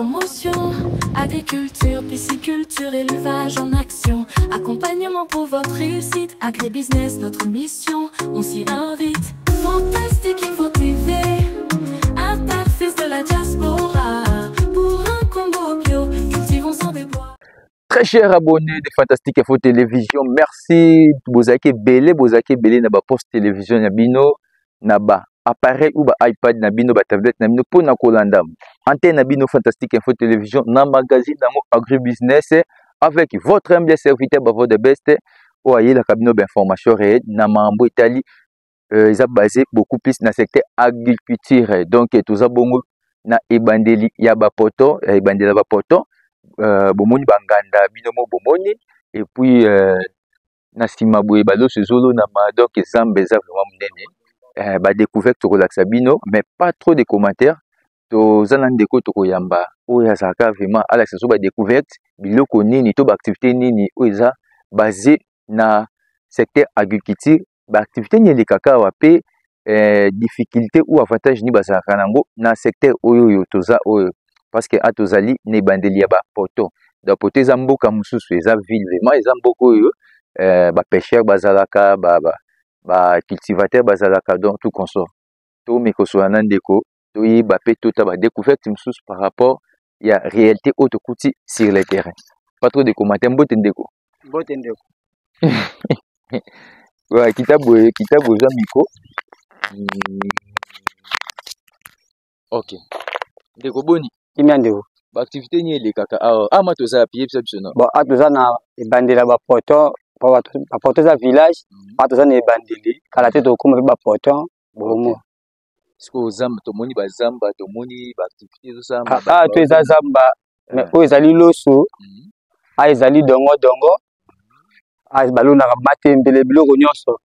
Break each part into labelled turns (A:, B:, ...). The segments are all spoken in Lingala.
A: promotion, agriculture, pisciculture, élevage en action. Accompagnement pour votre réussite, agribusiness, notre mission, on s'y invite. Fantastique Info TV, interface de la diaspora. Pour un combo bio, cultivons sans déboire.
B: Très chers abonnés de Fantastique Info Télévision, merci. Bozaki belé na ba post télévision na bino na ba appareil ou ba iPad na bino ba tablette na bino pour na kolanda. Antenne na bino Fantastique Info Télévision na magazine na agribusiness avec votre humble serviteur Bavo de Best ou aye la cabine d'information réelle na mambo Italie. Ils ont basé beaucoup plus dans le secteur agriculture. Donc tous abongo na ebandeli ya ba poto, ebandela ba poto. Bomoni banganda binomo bomoni et puis na sima boye balo sezolo na ma donc ezambe za vraiment munene ba découverte to relaxa bino mais pas trop de commentaires to zana ndeko to koyamba oya saka vraiment ala sezo ba découverte biloko nini to ba activité nini oza basé na secteur agriculture ba activité ni le kaka wape difficulté ou avantage ni bazaka nango na secteur oyo toza oyo. Parce que atozali ne bandeli ya ba poto da poto eza mboka mususu eza ville vraiment eza mboko yo ba pêcheur bazalaka ba cultivateur bazalaka donc tout consort to mekoso na ndeko to yeba pe tota ba découverte mususu par rapport ya réalité auto kuti sur le terrain. Pas trop de commentaires mbote ndeko ouais kitabu za miko OK ndeko boni
C: kimia ndeko
B: ba activité ni le kaka ama toza pied biso no
C: bon atoza na ebandela ba poto ba poto za village atoza na ebandeli kala te to kuma ba poto bomo
B: siko zamba to moni ba zamba to moni ba activité zo samba
C: to eza zamba mais o ezali loso ezali dongo balona matembele biloko nyonso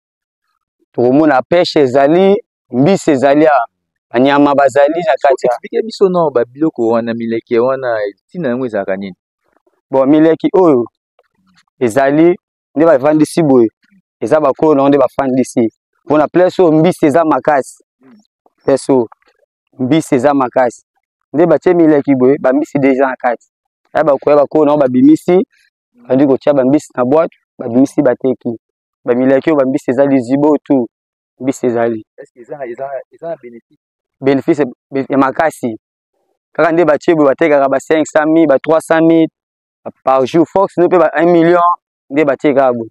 C: to mona pêche ezali mbisi ezali anyama bazali na kati
B: expliquer biso no ba biloko wana mileki wana tina yango ezaka nini
C: bon mileki oyo ezali nde bavandisi boye eza bakolo nango nde bafandisi mpona place oyo mbisi eza makasi place oyo mbisi eza makasi nde batie mileki boye bambisi deja na kati aya bakoya bakolo nango babimisi bandi kotia bambisi na boite babimisi bateki bamileki oyo bambisi eza lizibo tu mbisi ezali
B: eza bénéfice
C: bénéfice ya makasi kaka nde batie boye batekaka ba 500 000 ba 300 000 par jour fox no pe ba 1 million nde batie kaka boye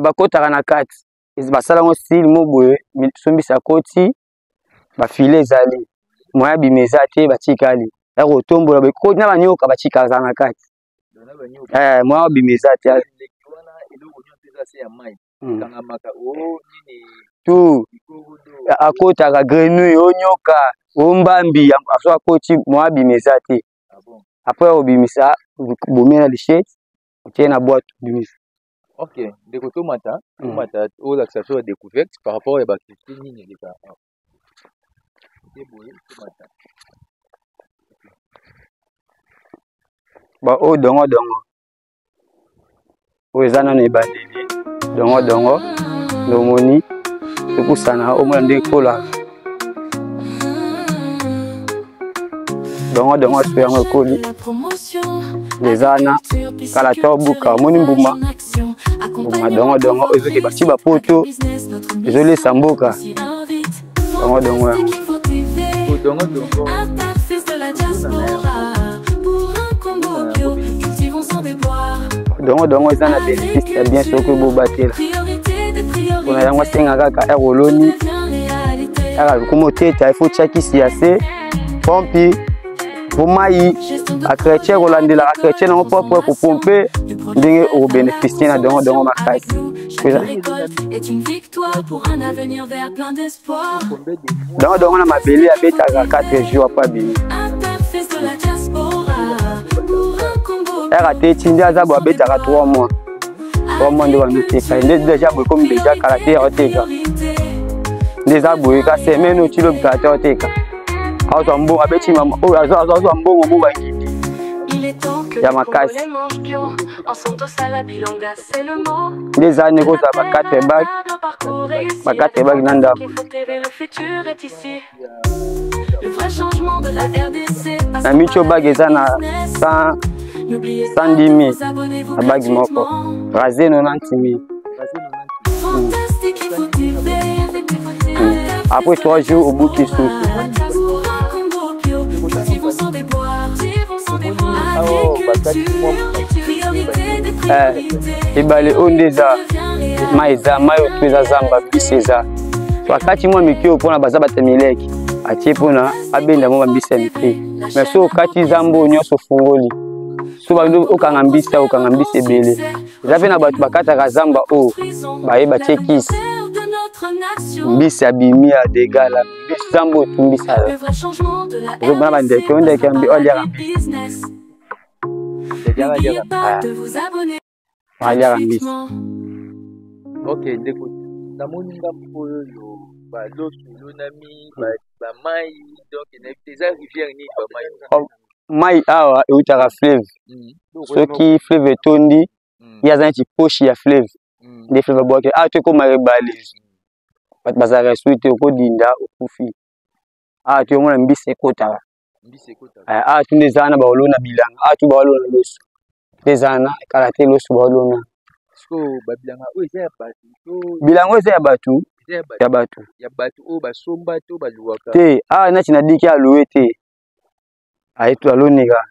C: bakotaka na kati basalango style mo boye so mbisi akoti bafile ezali moya bima eza te batikali ya kotombola bekoti na banyoka batikaka na kati moya bima eza te tu akotaka grenouille onyoka ombambi aso akoti moya bima eza te après obimisa bomena lichette otie na boîte obimisa.
B: OK ndeko tomata o l'accession à découverte par rapport à l'activité nini les gars
C: ba o dongo o eza nano ebandeli dongo lomoni ekusana omona nde kola dongo so yango ekoli ezana kala to buka omoni mbuma dongo ezoke bati bapoto ezolesa mboka dongo eza na bénéfice ya bien soki bobatela mpona yango asenga kaka eroloni kaka lokuma oteta ifo tiakisi ya se pompi pomai akretien kolandela akretien nango propre ekopompe ndenge okobénéficie na dongo makasi dongo na mabele abetaka 4 jours apres abimi RAT tindi aza bo abetaka 3 mois nde banoteka nde deja boye komi deja kala te oteka nde eza boye ka semaine otili obikala te oteka azwa mbongo abeti oyo azwa mbongo mo bakiti ya makasi nde eza nde kozala ba 4 bag na ndako.
A: changement de la RDC.
C: Na micho bag eza na 110 000 na bag moko. Rasé 90 000.
A: Fantastique, il faut tirer.
C: Après 3 jours au bout qui souffle. Ebale ondeza maiza mayo tuza zamba biseza. Wakati mwa mikio pona baza batamileki. Atie pona abenda mwa mbisa miki. Mais so kati zambo nyoso fungoli. So bando okangambisa ebele. Zape na batu bakata kazamba o bayeba chekis. Mbisi abimi a dégala. Mbisi zambo tumbisa.
A: Le vrai changement de la
C: Zobana bandeke ondeke ambi oliara.
A: N'oubliez pas de vous abonner gratuitement.
B: Ok, ndeko. Namoni ngambo oyo ba loso lonami ba mai donc na eza rivière ni ba mai.
C: Mai awa eutaka fleuve. Soki fleuve etondi yaza neti poche ya fleuve. Nde fleuve boke to ko marebali. Bat bazara suite okodinda okufi. To mona mbisi ekotaka. Tu ndezana ba olona bilanga tu ba olona loso ndezana karate loso ba olona
B: so ba bilanga o eza ya batu
C: bilanga eza ya batu
B: o basomba to baluwaka
C: te nati na diki aloué te tu alonika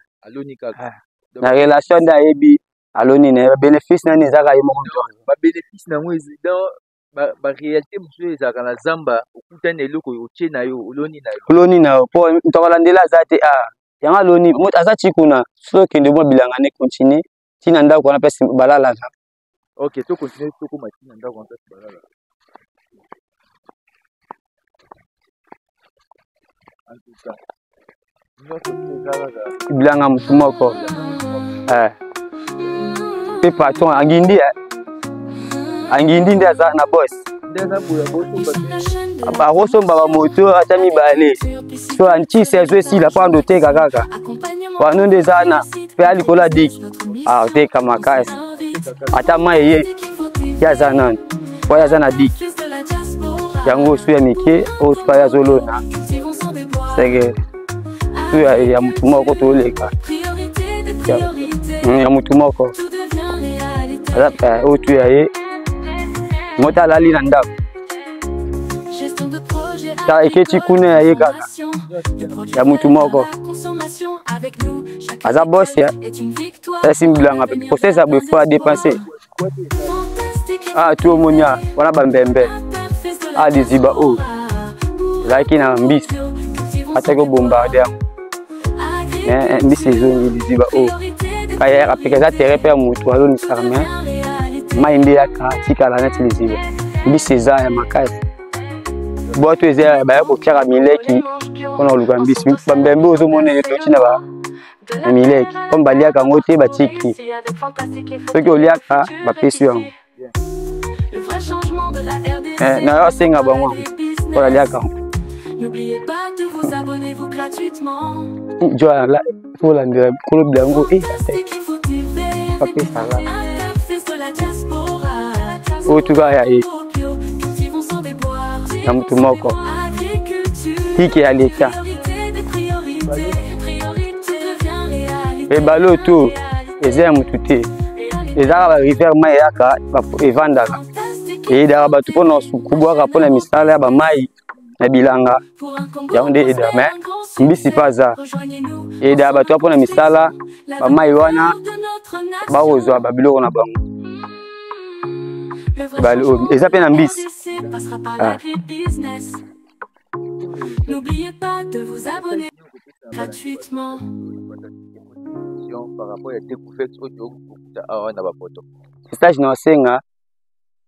C: na relation da yebi aloni na bénéfice na nezaka ye moko
B: ba bénéfice na ngo ezidant ba réalité musu ezaka na zamba okutana eloko otie na yo oloni na yo
C: po ntokolandela zate yanga loni moto aza chikuna so kende mo bilanga ne continue tina ndako wana pesi balala ka
B: ok to continue to koma tina ndako wana pesi balala en tout cas
C: bilanga mutu moko pe patron angindi nde aza na boss bakosomba bamoto ata mibale so anti sezo esila mpo andoteka kaka wano nde eza na mpe alikola diki oteka makasi ata mai ye aza nani po aza na diki yango osu ya mike oyo suka ye azolona sege su ya mutu moko toleka ya mutu moko oyo tu ya ye moto alali na ndako eketi kuna ya ye kaka ya mutu moko aza bosi ya esi mbilanga pe posesa befo adepanse tu omonia wana bambembe liziba oyo ezalaki na mbisi ataki obombarde yango mbisi ezongi liziba oyo kayaka peke eza tere mpe ya mutu alonisaka me mai nde yaka tikala neti liziba mbisi eza ya makasi boto eza baya kotiaka mileki mpona koluka mbisi bambembe ozomona eloti na mileki po baliaka yango te batiki soki oliaka bapesi yango na yo asenga bango mpo naliaka yango jolandela kolo bilango bapesaka oyo tuka ya ye na mutu moko tike ya leta ebale oyo eza ya mutu te ezaka barivière mai eyaka evandaka eyedaka bato mpona kubwaka mpona misala ya bamai na bilanga yango nde eyeda me mbisi mpe aza eyedaka bato mpona misala bamai wana bakozwa babiloko na bango ebale oyo eza mpe na mbisi
A: N'oubliez pas de vous abonner gratuitement.
B: Par rapport à la découverte
C: stage na osenga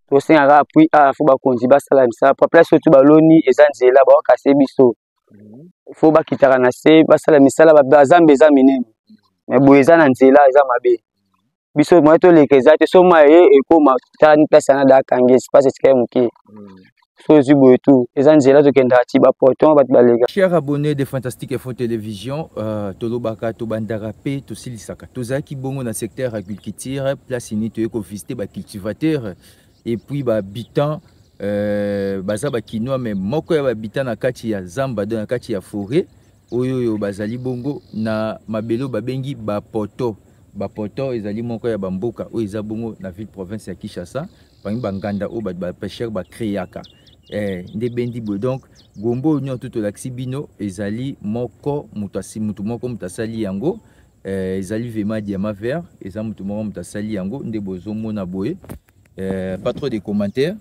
C: tosengaka apui fo bakonzi basala misala po place oyo baloni eza nzela bakase biso fo bakitaka na se basala misala bazambe eza minene me boye eza na nzela eza mabe biso moye toleka eza te so mai ye ekoma tani place yana dakangi espace esika ya moke
B: Chers abonnés de Fantastique Info Télévision, Tolobaka, Tobandarapé, Tosilisaka, Tozaki Bongo dans le secteur agriculture, place inite ko visiter ba cultivateur et puis ba habitant baza ba kinoa mais moko ya habitant na kati ya zamba na kati ya forêt oyo bazali bongo na mabelo babengi bapoto ezali moko ya bamboka oyo eza bongo na ville province ya Kinshasa parmi banganda oyo bapêcheur bakreaka nde bendi boye. Donc gombo nyo tout tolakisi bino ezali moko mutu moko mutu asali yango ezali vraiment diamant vert eza mutu moko mutu asali yango nde bozomona boye. Pas trop de commentaires.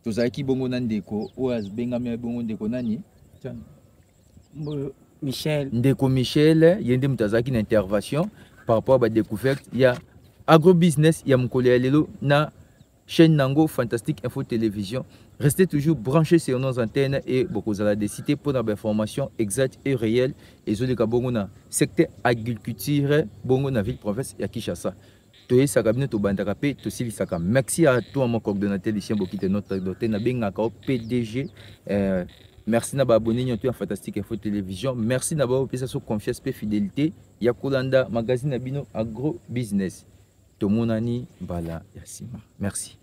B: Tozalaki bongo na ndeko oyo abengami bongo ndeko nani
D: Michel.
B: Ndeko Michel ye nde mutu azalaki na intervention par rapport à la découverte. Il y a agrobusiness, il y a mon collègue na chaîne Nango Fantastique Info Télévision. Restez toujours branchés sur nos antennes et beaucoup de des cités pour des informations exactes et réelles. Et je dis que bongo na secteur agriculture, bongo na ville province ya Kinshasa. Toye sakabine to bandaka pe to sili saka. Merci à toi mon coordonnateur de chien bokite notre docteur na bengaka PDG. Merci na ba abonné à Fantastique Info Télévision. Merci na ba opesa so confiance et fidélité. Ya Kolanda magazine na bino agro business. Tomonani bala yasima. Merci.